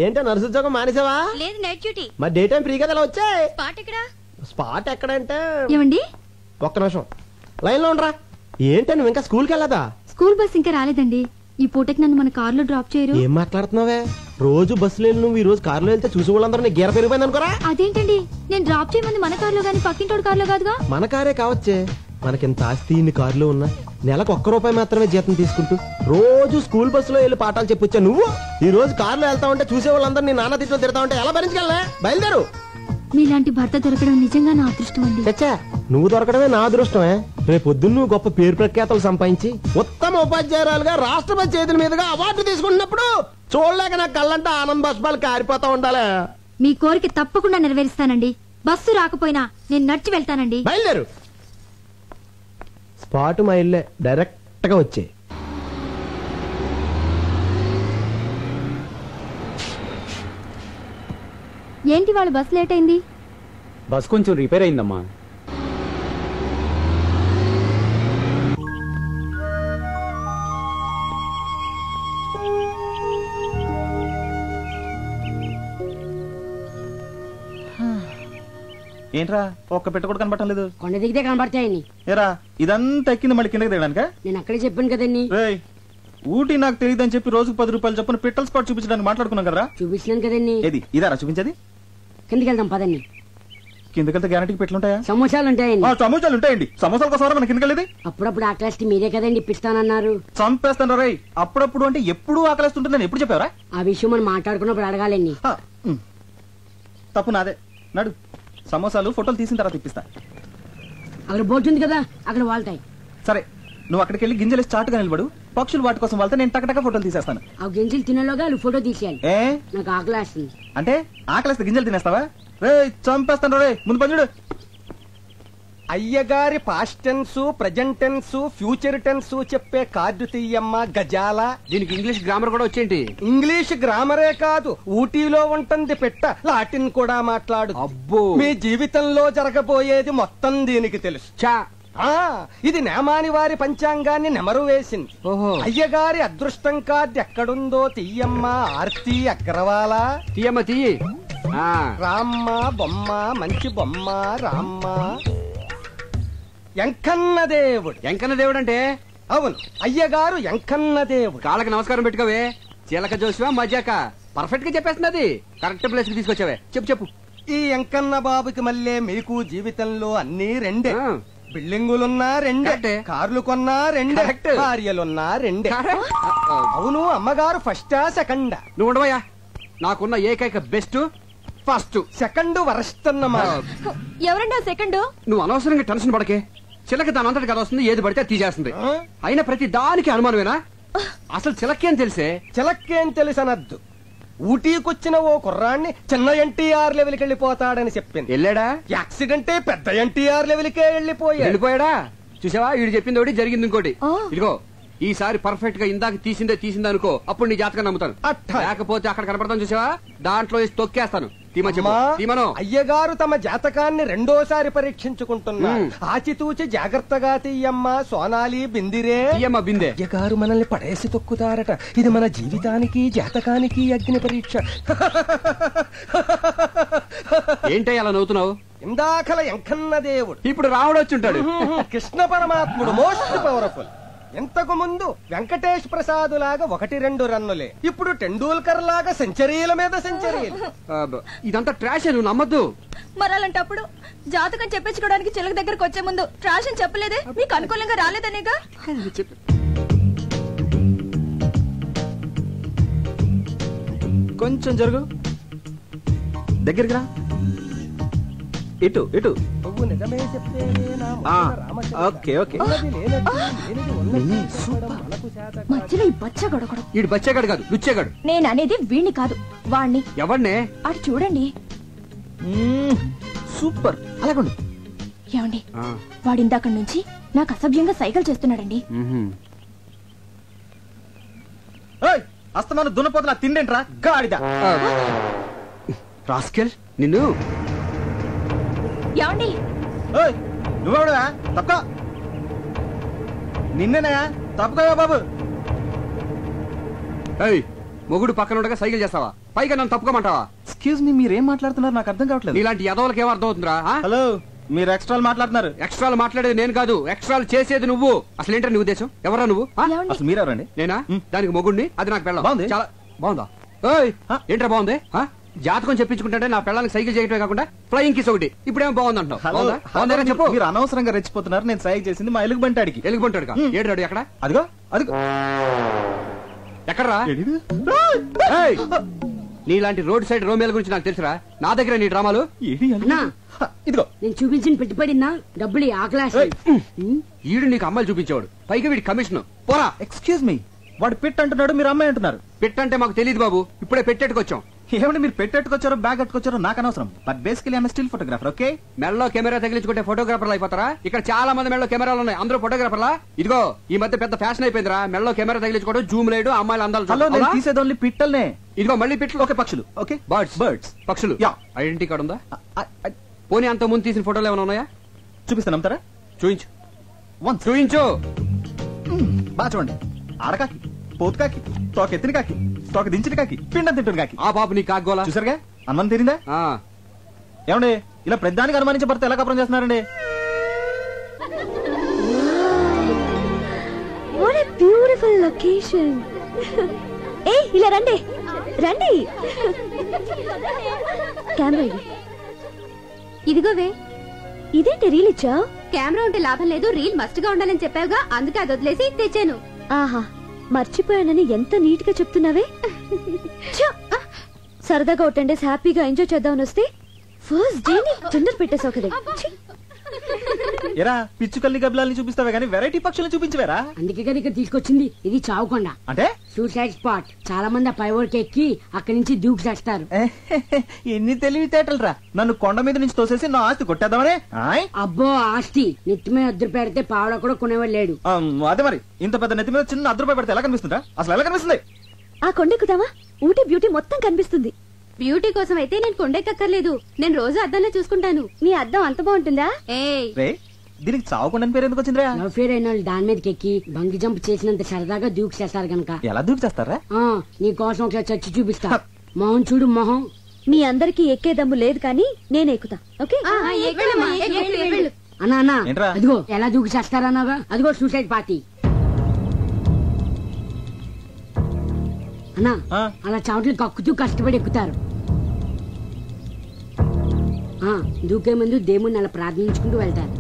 ఏంటో నర్సు ఉద్యోగం మానేసావా? లేదు, నైట్ డ్యూటీ. మరి డే టైం ఫ్రీ కదా, ఇలా వచ్చాయి. స్పాట్ ఎక్కడ? స్పాట్ ఎక్కడంటే ఏమండి, ఒక్క నిమిషం లైన్ లో ఉండరా. ఏంటో నువ్వు ఇంకా స్కూల్కి వెళ్ళదా? స్కూల్ బస్ ఇంకా రాలేదండి. ఈ పూటకి నన్ను మన కారులో డ్రాప్ చేయరు? ఏం మాట్లాడుతున్నావే? రోజు బస్సులో వెళ్ళి నువ్వు ఈ రోజు కారులో వెళ్తే చూసి వాళ్ళందరూ నీ గీర పెరిగిపోయింది అనుకోరా. అదేంటండి, నేను డ్రాప్ చేయమంది మన కారులో గానీ పక్కింటోడు కారులో కాదుగా. మన కారే కావచ్చే. మనకింత ఆస్తి ఇన్ని కారులో ఉన్నా నెలకు ₹1 మాత్రమే జీతం తీసుకుంటూ రోజు స్కూల్ బస్సులో వెళ్ళి పాఠాలు చెప్పొచ్చా నువ్వు? ఈ రోజు కారులో వెళ్తా ఉంటే చూసే వాళ్ళందరూ నీ నాన్న తిట్లో తిడతా ఉంటే ఎలా భరించగలనే? బయలుదేరు. మీలాంటి భర్త దొరకడం నిజంగా నా అదృష్టం అండి. చచ్చా, నువ్వు దొరకడమే నా అదృష్టమే. రేపు పొద్దున్న నువ్వు గొప్ప పేరు ప్రఖ్యాతలు సంపాదించి ఉత్తమ ఉపాధ్యాయురాలుగా రాష్ట్రపతి చేతుల మీదుగా అవార్డు తీసుకుంటున్నప్పుడు చూడలేక నా కళ్ళంటే ఆనంద బాష్పాలు కారిపోతా ఉండాలి. మీ కోరిక తప్పకుండా నెరవేరుస్తానండి. బస్సు రాకపోయినా నేను నడిచి వెళ్తానండి. బయలుదేరు. స్పాట్ మా ఇల్లే, డైరెక్ట్ గా వచ్చే. ఏంటి వాళ్ళ బస్ లేట్ అయింది? బస్ కొంచెం రిపేర్ అయిందమ్మా. ఏంట్రా ఒక్క పెట్ట కూడా కనబడటం లేదు? కొండ దిగితే కనబడతాయని. ఏరా ఇదంతా ఎక్కింది మళ్ళీ కిందకి దిగడానికా? నేను అక్కడే చెప్పాను కదండి. ఊటీ నాకు తెలియదని చెప్పి రోజుకు ₹10 చొప్పున పిట్టల స్పాట్ చూపించడానికి మాట్లాడుకున్నాం కదరా. చూపించినాను కదండి. ఏది ఇదారా చూపించేది? కిందకి వెళ్దాం పదండి. కిందకెళ్తే గ్యారంటీకి పెట్లుంటాయా? సమోసాలు ఉంటాయండి. సమోసాలు ఉంటాయండి. సమోసాల కోసం మన కిందకెళ్ళేది. అప్పుడప్పుడు ఆ క్లాస్ మీరే కదండి ఇప్పిస్తానన్నారు. చంపేస్తాను రై. అప్పుడప్పుడు అంటే ఎప్పుడు ఆకలిస్తుంటుంది. నేను ఎప్పుడు చెప్పావరా? ఆ విషయం మనం మాట్లాడుకున్నప్పుడు అడగాలండి. తప్పు నాదే. నడు, సమోసాలు ఫోటోలు తీసిన తర్వాత ఇప్పిస్తా. అక్కడ బోర్డు ఉంది కదా, అక్కడ వాళ్తాయి. సరే, నువ్వు అక్కడికి వెళ్ళి గింజలు చాటుగా నిలబడు. పక్షులు వాటి కోసం వెళ్తే నేను టకటక ఫోటోలు తీసేస్తాను. ఆ గింజలు తినేలోగా వాళ్ళు ఫోటో తీసేయాలి. నాకు ఆకలి వేస్తుంది. అంటే ఆకలిస్తే గింజలు తినేస్తావా? రే చంపేస్తాను రే. ముందు పని చూడు. అయ్యగారి past tense, present tense, future tense చెప్పే కార్డు తీయమ్మ గజాల. దీనికి ఇంగ్లీష్ గ్రామర్ కూడా వచ్చేంటి? ఇంగ్లీష్ గ్రామరే కాదు, ఊటీలో ఉంటుంది పెట్ట. లాటిన్ కూడా మాట్లాడు. అబ్బో, మీ జీవితంలో జరగబోయేది మొత్తం దీనికి తెలుసు. చా ఇది నేమాని వారి పంచాంగాన్ని నెమరు వేసింది. ఓహో, అయ్యగారి అదృష్టం కార్డు ఎక్కడుందో తీయమ్మ. ఆర్తి అగ్రవాల. తీయమ్మ తీయి. రామ్మ బొమ్మ, మంచి బొమ్మ రామ్మ. ఎంకన్న దేవుడు. ఎంకన్న దేవుడు అంటే? అవును, అయ్యగారు ఎంకన్న దేవుడు. కాళ్ళకి నమస్కారం పెట్టుకోవే. చిలక జోసివా మజాక పర్ఫెక్ట్ గా చెప్పేస్తున్నది. కరెక్ట్ ప్లేస్ కి తీసుకొచ్చావే. చెప్పు చెప్పు. ఈ ఎంకన్న బాబుకి మళ్ళీ మీకు జీవితంలో అన్ని రెండే. బిల్డింగులున్నా రెండే, కార్లు కొన్నా రెండే, భార్యలున్నా రెండే. అవును, అమ్మగారు ఫస్టా సెకండా? నువ్వు ఉండవయ్యా. నాకున్న ఏకైక బెస్ట్ ఫస్ట్, సెకండ్ వరస్ట్ అన్నమాట. ఎవరండి సెకండ్? నువ్వు అనవసరంగా టెన్షన్ పడకే. చిలక దాని అంతటి కదా వస్తుంది, ఏది పడితే తీసేస్తుంది. అయినా ప్రతి దానికి అనుమానమేనా? అసలు చిలకేం తెలిసే? చిలకేం తెలుసనద్దు. ఊటీకొచ్చిన ఓ కుర్రాన్ని చిన్న ఎన్టీఆర్ లెవెల్కి వెళ్ళిపోతాడని చెప్పింది. వెళ్ళాడా? యాక్సిడెంటే పెద్ద ఎన్టీఆర్ లెవెల్కే వెళ్ళిపోయాడా? చూసావా, వీడు చెప్పింది ఒకటి జరిగింది ఇంకోటి. ఇదిగో ఈసారి పర్ఫెక్ట్ గా ఇందాక తీసిందే అనుకో, అప్పుడు నీ జాతకం నమ్ముతాను. లేకపోతే అక్కడ కనపడతాను చూసావా, దాంట్లో తొక్కేస్తాను. అయ్యగారు తమ జాతకాన్ని రెండోసారి పరీక్షించుకుంటున్నారు. ఆచితూచి జాగ్రత్తగా తీయమ్మ. సోనాలి బిందిరే. బిందే. అయ్యగారు మనల్ని పడేసి తొక్కుతారట. ఇది మన జీవితానికి జాతకానికి అగ్ని పరీక్ష. ఏంటో అలా నవ్వుతున్నావు? ఇందాకల ఎంకన్న దేవుడు, ఇప్పుడు రాముడు వచ్చి ఉంటాడు. కృష్ణ పరమాత్ముడు మోస్ట్ పవర్ఫుల్. ఇంతకు ముందు వెంకటేష్ ప్రసాద్ లాగా 1-2 రన్నులే. ఇప్పుడు టెండూల్కర్ లాగా సెంచరీల మీద సెంచరీలు. ఇదంతా ట్రాష్, నువ్వు నమ్మద్దు. మరి అలాంటప్పుడు జాతకం చెప్పించుకోవడానికి చిలక దగ్గరకు వచ్చే ముందు ట్రాష్ అని చెప్పలేదే? మీకు అనుకూలంగా రాలేదనేగా. కొంచెం జరుగు, దగ్గరికి రా. ఇటు ఇటు. Okay okay. మధ్యలో ఈ బచ్చగడొకడు. ఈడు బచ్చగాడు కాదు, లుచ్చేగాడు. నేను అనేది వీణ్ణి కాదు, వాణ్ణి. ఎవరినే? అటు చూడండి. సూపర్. అలాగండి. ఏమండి, వాడిందాక నుంచి నాకు అసభ్యంగా సైకిల్ చేస్తున్నాడండి. అస్తమాను దున్నపోతున్నా తిండేంట్రా గాడిద. రాస్కెల్ నిన్ను. ఏమండి, నువ్వెవడా? తప్ప నిన్నేనా? తప్పుకోవా బాబు. మొగుడు పక్కన ఉండగా సైకిల్ చేస్తావా? పైగా నన్ను తప్పుకోమంటావా? ఎక్స్క్యూజ్ మీ, మీరేం మాట్లాడుతున్నారు నాకు అర్థం కావట్లేదు. ఇలాంటి ఎదవలకి ఏం అర్థం అవుతుందిరా? హలో, మీరు ఎక్స్ట్రాలు మాట్లాడుతున్నారు. ఎక్స్ట్రాలు మాట్లాడేది నేను కాదు, ఎక్స్ట్రాలు చేసేది నువ్వు. అసలు ఏంటో నీ ఉద్దేశం? ఎవరా నువ్వు? అసలు మీరెవరండి? నేనా? దానికి మొగుడిని, అది నాకు పెళ్ళం. బాగుంది. చాలా బాగుందా? ఓయ్, ఏంట్రా బాగుంది? జాతకం చెప్పించుకుంటే నా పెళ్ళానికి సైకిల్ చేయటమే కాకుండా ఫ్లయింగ్ కిస్ ఒకటి. ఇప్పుడేమో బాగుంది అంటున్నావు. చెప్పు. మీరు అనవసరంగా రెచ్చిపోతున్నారు. నేను సైకిల్ చేసింది మా ఎలుగు బంటాడికి. ఎలుగుబంటాడుగా? ఏడు ఎక్కడ? అదిగో అదిగో. ఎక్కడరా? నీలాంటి రోడ్ సైడ్ రోమేల గురించి నాకు తెలుసురా. నా దగ్గర నీ డ్రామాలు. ఇదిగో నేను చూపించిన పెట్టుబడినా డబ్బులు ఆకలాసి. ఈడు నీకు అమ్మాయిలు చూపించేవాడు, పైగా వీడి కమిషన్. పోరా. ఎక్స్క్యూజ్ మీ, వాడు పిట్ అంటున్నాడు, మీరు అమ్మాయి అంటున్నారు. పెట్టంటే మాకు తెలియదు బాబు, ఇప్పుడే పెట్టేట్టుకొచ్చాం. ఏమంటే మీరు పెట్టెట్టుకొచ్చారో బ్యాగ్ కట్టుకొచ్చారో నాకు అనవసరం. But basically I'm still photographer. Okay, మెడలో కెమెరా తగిలించుకుంటే ఫోటోగ్రాఫర్లు అయిపోతారా? ఇక్కడ చాలా మంది మెడలో కెమెరాలు ఉన్నాయి, అందరూ ఫోటోగ్రాఫర్లా? ఇదిగో ఈ మధ్య పెద్ద ఫ్యాషన్ అయిపోయిందిరా మెడలో కెమెరా తగిలించుకోవడం, జూమ్ లేడు, అమ్మాయిలు అందాలు. హలో, నేను తీసేది ఓన్లీ పిట్టల్నే. ఇదిగో మళ్ళీ పిట్లు. ఓకే, పక్షులు. ఓకే, బర్డ్స్ పక్షులు. యా. ఐడెంటిటీ కార్డు ఉందా? పోనీ అంత ముందు తీసిన ఫోటోలు ఏమైనా ఉన్నాయా? చూపిస్తాను, నమ్ముతారా? చూయించు. వన్స్ చూయించు. బాగా చూడండి. ఆడకాకి, పోతుకాకి, తోక ఎత్తిన కాకి, తోక దించిన కాకి, పిండం తింటున్న కాకి. ఆ పాప నీ కాగోలా చూసారుగా, అనుమానం తీరిందా? ఏమండి ఇలా ప్రధానికి అనుమానించే భర్త ఎలా కపరం చేస్తున్నారండి? What a beautiful location. ఏయ్, ఇలా రండి రండి. కెమెరా ఇది. ఇదిగోవే. ఇదేంటి రీల్ ఇచ్చావు? కెమెరా ఉంటే లాభం లేదు, రీల్ మస్ట్ గా ఉండాలని చెప్పావుగా, అందుకే అది వదిలేసి తెచ్చాను. ఆహా, మర్చిపోయానని ఎంత నీట్ గా చెప్తున్నావే. సరదాగా ఒక 10 days హ్యాపీగా ఎంజాయ్ చేద్దామని వస్తే ఫస్ట్ డే తొందర పెట్టేసావు కదా. ఎరా పిచ్చుకల్లి గబ్బలాల్ని చూపిస్తావే గానీ వెరైటీ పక్షులను చూపించవేరా? అందుకే కదా ఇక్కడ తీసుకొచ్చింది. ఇది చావుకొండ అంటే సూసైడ్ స్పాట్. చాలా మంది ఆ పైవోర్కి ఎక్కి అక్కడి నుంచి దూకి చేస్తారు. ఎన్ని తెలివితేటలు రా. నన్ను కొండ మీద నుంచి తోసేసి నా ఆస్తి కొట్టేద్దామనే. అబ్బో, ఆస్తి నెత్తి మీద అద్దరు పెడితే పావడ కూడా కొనేవాడు లేడు. అదే మరి, ఇంత పెద్ద నెత్తి మీద చిన్న ₹1 పెడితే ఎలా కనిపిస్తుందా? అసలు ఎలా కనిపిస్తుంది? ఆ కొండెక్కుదామా? ఊటీ బ్యూటీ మొత్తం కనిపిస్తుంది. బ్యూటీ కోసం అయితే నేను కొండెక్కర్లేదు, నేను రోజు అద్దంలో చూసుకుంటాను. నీ అద్దం అంత బాగుంటుందా? రే, దీనికి చావుకుండా పేరు ఎందుకు వచ్చిందిరా? లవ్ ఫేర్ అయిన వాళ్ళు దాని మీదకి ఎక్కి బంగి జంప్ చేసినంత సరదాగా దూకి చేస్తారు గనక. ఎలా దూకి చేస్తారా? నీ కోసం ఒకసారి చచ్చి చూపిస్తా. మొహం చూడు, మొహం. మీ అందరికి ఎక్కే దమ్ము లేదు కానీ నేను ఎక్కుతా. ఓకే, అన్నా ఏంట్రా? అదిగో ఎలా దూకి చేస్తారన్నాగా, అదిగో సూసైడ్ పార్టీ. అన్నా, అలా చావట్లు కక్కుతూ కష్టపడి ఎక్కుతారు. దూకే ముందు దేవుణ్ణి అలా ప్రార్థించుకుంటూ వెళ్తారు.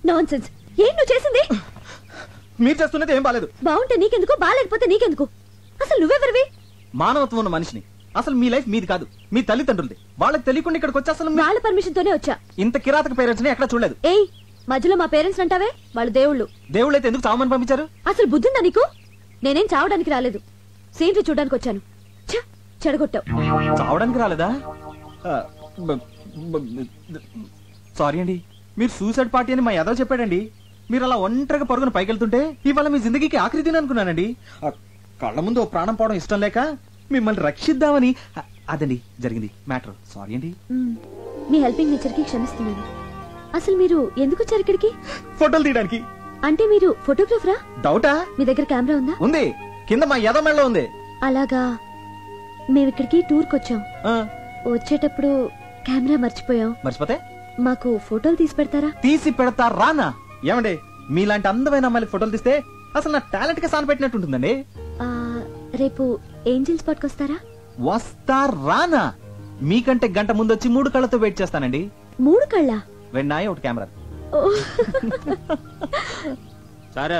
నాన్సెన్స్. ఏం నువ్వు చేసింది? మీరు చేస్తున్నది ఏం బాలేదు. బాగుంటే నీకెందుకు, బాగాలేకపోతే నీకెందుకు? అసలు నువ్వెవరివి? మానవత్వం ఉన్న మనిషిని. అసలు మీ లైఫ్ మీది కాదు, మీ తల్లిదండ్రులది. వాళ్ళకి తెలియకుండా ఇక్కడికి వచ్చి అసలు వాళ్ళ పర్మిషన్ తోనే వచ్చా. ఇంత కిరాతక పేరెంట్స్ ని ఎక్కడ చూడలేదు. ఏయ్, మధ్యలో మా పేరెంట్స్ అంటావే, వాళ్ళు దేవుళ్ళు. దేవుళ్ళైతే ఎందుకు చావమని పంపించారు? అసలు బుద్ధిందా నీకు? నేనేం చావడానికి రాలేదు, సీన్లు చూడడానికి వచ్చాను. చెడగొట్టావు. చావడానికి రాలేదా? సారీ అండి, మీరు సూసైడ్ పార్టీ అని మా ఎదవ చెప్పాడండి. మీరు అలా ఒంటరిగా పరుగున పైకెళ్తుంటే ఇవాళ మీ జిందగీకి ఆఖరి దిన అనుకున్నానండి. కళ్ళ ముందు ఓ ప్రాణం పోవడం ఇష్టం లేక మిమ్మల్ని రక్షిద్దామని. అదండి జరిగింది మ్యాటర్. సారీ అండి. మీ హెల్పింగ్ నేచర్ కి క్షమిస్తున్నాను. అసలు మీరు ఎందుకు వచ్చారు ఇక్కడికి? ఫోటోలు తీయడానికి. అంటే మీరు ఫోటోగ్రాఫరా? డౌటా? మీ దగ్గర కెమెరా ఉందా? ఉంది, కింద మా ఎద మెళ్ళలో ఉంది. అలాగా, మేము ఇక్కడికి టూర్ కొచ్చాం. వచ్చేటప్పుడు కెమెరా మర్చిపోయాం. మర్చిపోతే మాకు ఫోటోలు తీసి పెడతారా? తీసి పెడతా రానా? ఏమండి, మీలాంటి అందమైన అమ్మాయిలు ఫోటోలు తీస్తే అసలు నా టాలెంట్ కి సాన్ పెట్టినట్టు ఉంటుందండి. రేపు ఏంజిల్ స్పాట్ కి వస్తారా? వస్తా రానా? మీకంటే గంట ముందు వచ్చి 3 కళ్ళతో వెయిట్ చేస్తానండి. 3 కళ్ళ? వెన్నాయి ఒకటి కెమెరా. సరే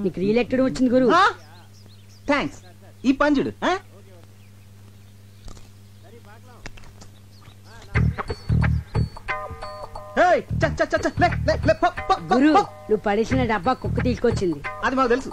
నీకు రీఎలెక్టెడ్ వచ్చింది గురు. థ్యాంక్స్. ఈ పంజుడు గురు నువ్వు పడేసిన డబ్బా కుక్క తీసుకొచ్చింది. అది మాకు తెలుసు.